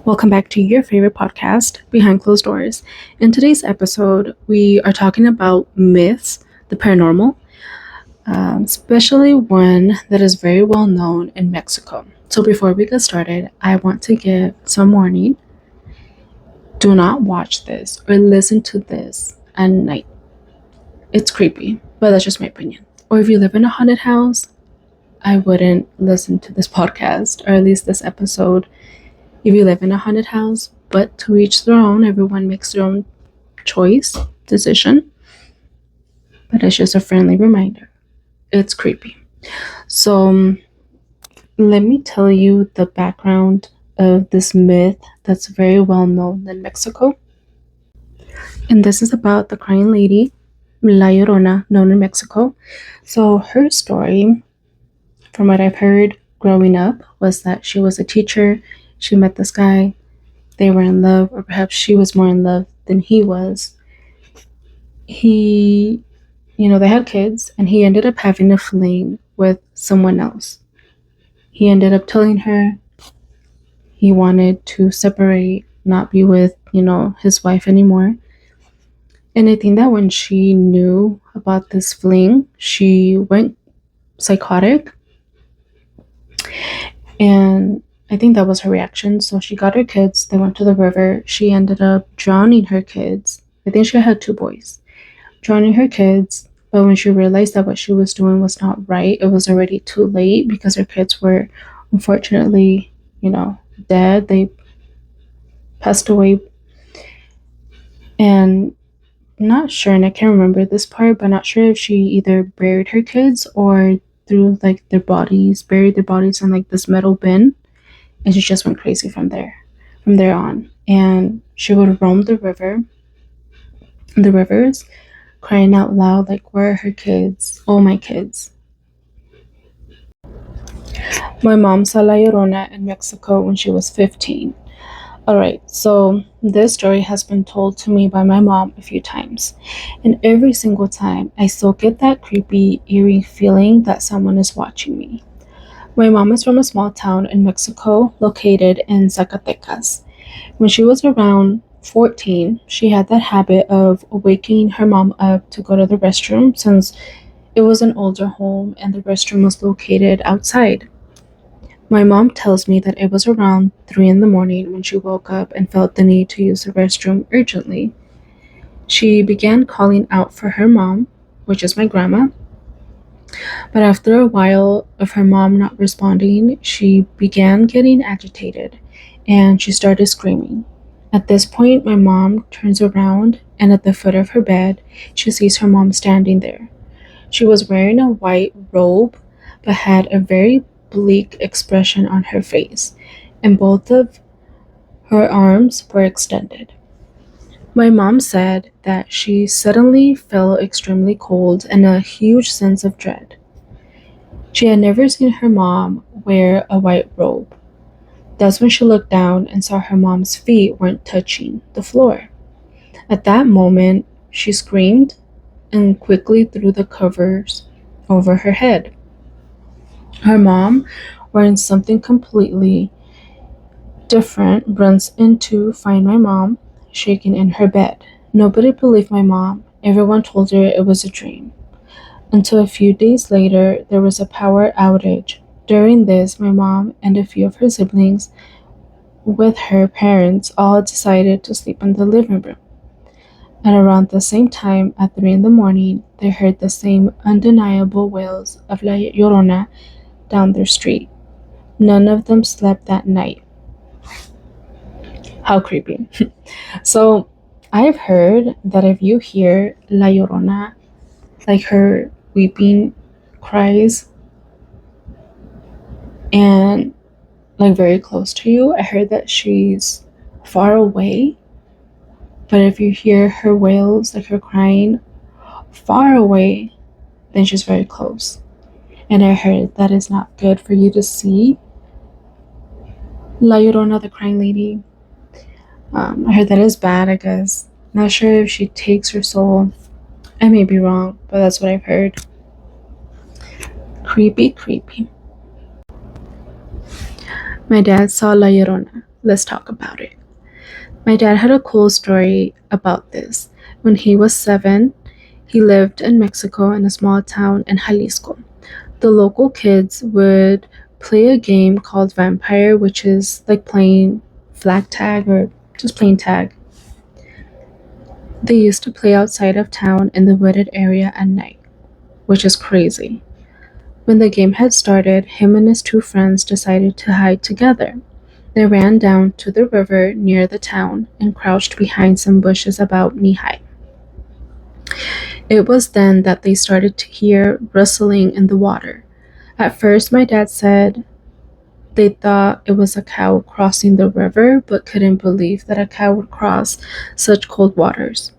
Welcome back to your favorite podcast, Behind Closed Doors. In today's episode, we are talking about myths, the paranormal, especially one that is very well known in Mexico. So, before we get started, I want to give some warning. Do not watch this or listen to this at night. It's creepy, but that's just my opinion. Or if you live in a haunted house, I wouldn't listen to this podcast, or at least this episode, if you live in a haunted house. But to each their own, everyone makes their own choice, decision. But it's just a friendly reminder. It's creepy. So, let me tell you the background of this myth that's very well known in Mexico. And this is about the crying lady, La Llorona, known in Mexico. So, her story, from what I've heard growing up, was that she was a teacher. She met this guy. They were in love, or perhaps she was more in love than he was. They had kids, and he ended up having a fling with someone else. He ended up telling her he wanted to separate, not be with, his wife anymore. And I think that when she knew about this fling, she went psychotic. And I think that was her reaction. So she got her kids. They went to the river. She ended up drowning her kids. I think she had 2 boys. Drowning her kids. But when she realized that what she was doing was not right, it was already too late because her kids were unfortunately, dead. They passed away. And I'm not sure, and I can't remember this part, but I'm not sure if she either buried her kids or threw buried their bodies in this metal bin, and she just went crazy from there on. And she would roam the rivers, crying out loud, like, where are her kids? Oh, my kids. My mom saw La Llorona in Mexico when she was 15. Alright, so this story has been told to me by my mom a few times. And every single time, I still get that creepy, eerie feeling that someone is watching me. My mom is from a small town in Mexico located in Zacatecas. When she was around 14, she had that habit of waking her mom up to go to the restroom since it was an older home and the restroom was located outside. My mom tells me that it was around 3 in the morning when she woke up and felt the need to use the restroom urgently. She began calling out for her mom, which is my grandma. But after a while of her mom not responding, she began getting agitated and she started screaming. At this point, my mom turns around and at the foot of her bed, she sees her mom standing there. She was wearing a white robe but had a very bleak expression on her face, and both of her arms were extended. My mom said that she suddenly felt extremely cold and a huge sense of dread. She had never seen her mom wear a white robe. That's when she looked down and saw her mom's feet weren't touching the floor. At that moment, she screamed and quickly threw the covers over her head. Her mom, wearing something completely different, runs in to find my mom, shaking in her bed. Nobody believed my mom. Everyone told her it was a dream. Until a few days later, there was a power outage. During this, my mom and a few of her siblings, with her parents, all decided to sleep in the living room. At around the same time, at 3 in the morning, they heard the same undeniable wails of La Llorona down their street. None of them slept that night. How creepy. So, I've heard that if you hear La Llorona, like her weeping cries, and very close to you, I heard that she's far away. But if you hear her wails, like her crying far away, then she's very close. And I heard that is not good for you to see La Llorona, the crying lady. I heard that is bad, I guess. Not sure if she takes her soul. I may be wrong, but that's what I've heard. Creepy, creepy. My dad saw La Llorona. Let's talk about it. My dad had a cool story about this. When he was 7, he lived in Mexico in a small town in Jalisco. The local kids would play a game called Vampire, which is like playing flag tag or just plain tag. They used to play outside of town in the wooded area at night, which is crazy. When the game had started, him and his 2 friends decided to hide together. They ran down to the river near the town and crouched behind some bushes about knee high. It was then that they started to hear rustling in the water. At first, my dad said they thought it was a cow crossing the river, but couldn't believe that a cow would cross such cold waters.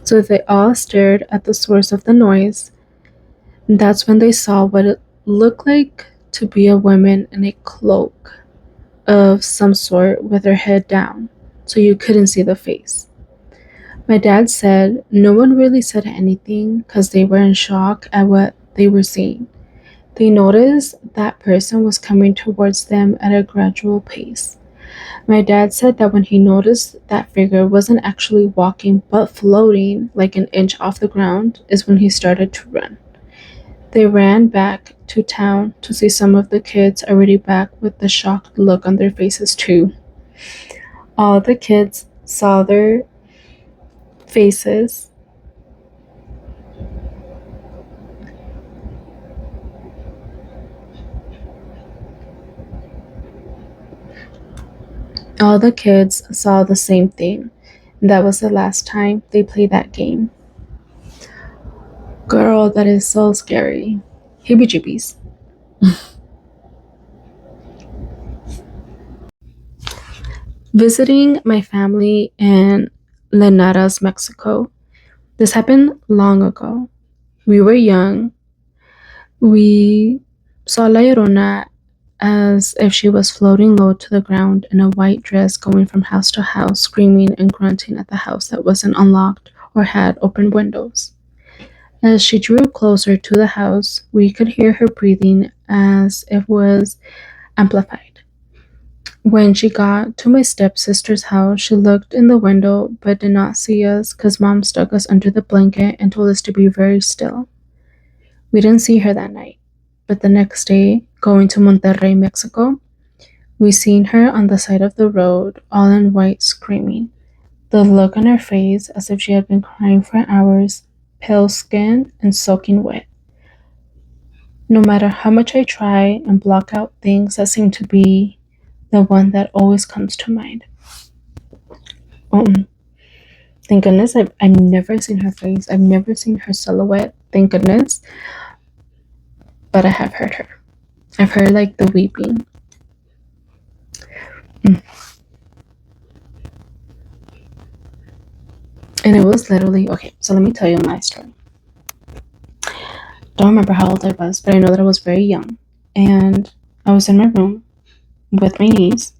So they all stared at the source of the noise, and that's when they saw what it looked like to be a woman in a cloak of some sort with her head down, so you couldn't see the face. My dad said no one really said anything because they were in shock at what they were seeing. They noticed that person was coming towards them at a gradual pace. My dad said that when he noticed that figure wasn't actually walking but floating like an inch off the ground is when he started to run. They ran back to town to see some of the kids already back with the shocked look on their faces too. All the kids saw their faces. All the kids saw the same thing. That was the last time they played that game. Girl, that is so scary. Heebie jeebies. Visiting my family in Linares, Mexico. This happened long ago. We were young. We saw La Llorona as if she was floating low to the ground in a white dress, going from house to house, screaming and grunting at the house that wasn't unlocked or had open windows. As she drew closer to the house, we could hear her breathing as it was amplified. When she got to my stepsister's house, she looked in the window but did not see us because mom stuck us under the blanket and told us to be very still. We didn't see her that night, but the next day, going to Monterrey, Mexico, we seen her on the side of the road, all in white, screaming. The look on her face as if she had been crying for hours, pale skin and soaking wet. No matter how much I try and block out things that seem to be the one that always comes to mind. Thank goodness I've never seen her face. I've never seen her silhouette. Thank goodness. But I have heard her. I've heard like the weeping. And it was literally okay. So let me tell you my story. Don't remember how old I was, but I know that I was very young. And I was in my room with my niece.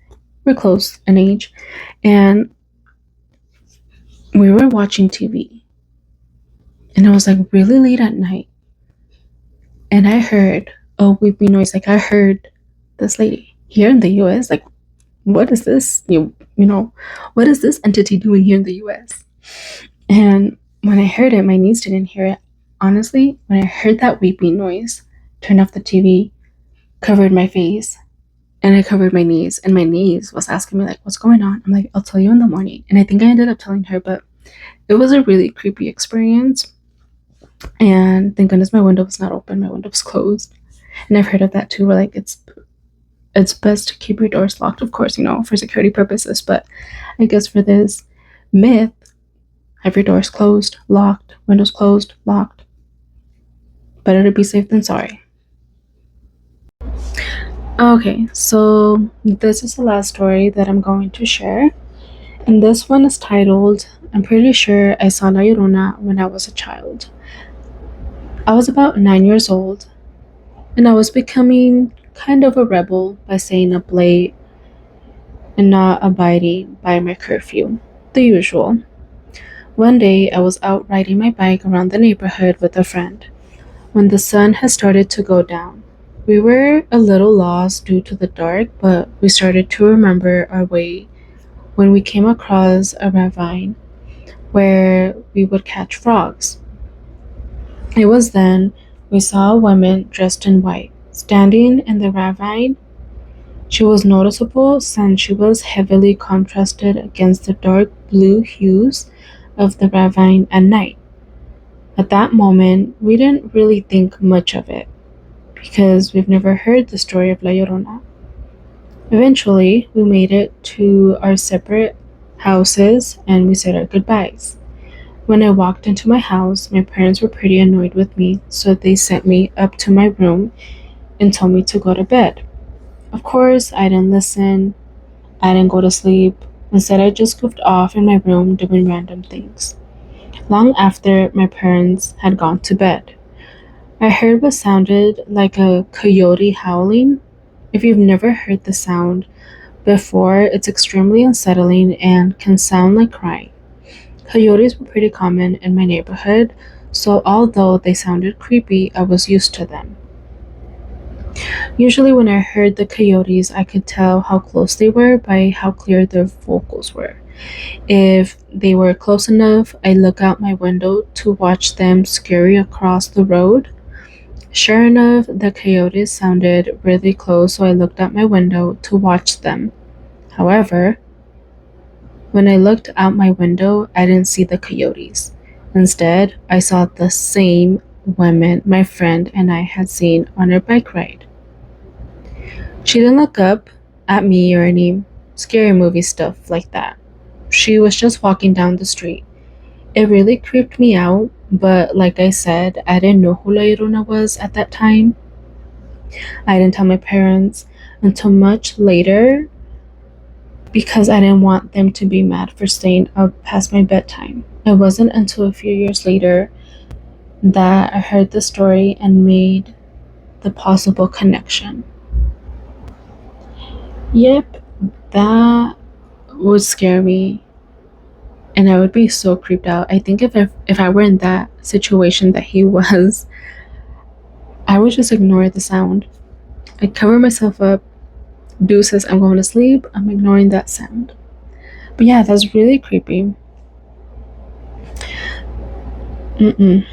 We're close in age. And we were watching TV. And it was like really late at night. And I heard a weeping noise. Like I heard this lady here in the US. Like, what is this? You know, what is this entity doing here in the US? And when I heard it, my niece didn't hear it. Honestly, when I heard that weeping noise, turned off the TV, covered my face, and I covered my niece. And my niece was asking me, like, what's going on? I'm like, I'll tell you in the morning. And I think I ended up telling her, but it was a really creepy experience. And thank goodness my window was not open. My window was closed. And I've heard of that too, where like it's best to keep your doors locked, of course, for security purposes. But I guess for this myth, have your doors closed, locked, windows closed, locked. Better to be safe than sorry. Okay, so this is the last story that I'm going to share. And this one is titled, I'm pretty sure I saw La Llorona when I was a child. I was about 9 years old, and I was becoming kind of a rebel by staying up late and not abiding by my curfew, the usual. One day, I was out riding my bike around the neighborhood with a friend when the sun had started to go down. We were a little lost due to the dark, but we started to remember our way when we came across a ravine where we would catch frogs. It was then we saw a woman dressed in white standing in the ravine. She was noticeable since she was heavily contrasted against the dark blue hues of the ravine at night. At that moment, we didn't really think much of it because we've never heard the story of La Llorona. Eventually, we made it to our separate houses and we said our goodbyes. When I walked into my house, my parents were pretty annoyed with me, so they sent me up to my room and told me to go to bed. Of course, I didn't listen. I didn't go to sleep. Instead, I just goofed off in my room doing random things. Long after my parents had gone to bed, I heard what sounded like a coyote howling. If you've never heard the sound before, it's extremely unsettling and can sound like crying. Coyotes were pretty common in my neighborhood, so although they sounded creepy, I was used to them. Usually, when I heard the coyotes, I could tell how close they were by how clear their vocals were. If they were close enough, I look out my window to watch them scurry across the road. Sure enough, the coyotes sounded really close, so I looked out my window to watch them. However, when I looked out my window, I didn't see the coyotes. Instead, I saw the same woman my friend and I had seen on her bike ride. She didn't look up at me or any scary movie stuff like that. She was just walking down the street. It really creeped me out, but like I said, I didn't know who La Llorona was at that time. I didn't tell my parents until much later because I didn't want them to be mad for staying up past my bedtime. It wasn't until a few years later that I heard the story and made the possible connection. Yep, that would scare me and I would be so creeped out. I think if I were in that situation that he was, I would just ignore the sound. I'd cover myself up. Deuces, I'm going to sleep. I'm ignoring that sound. But yeah, that's really creepy. Mm-mm.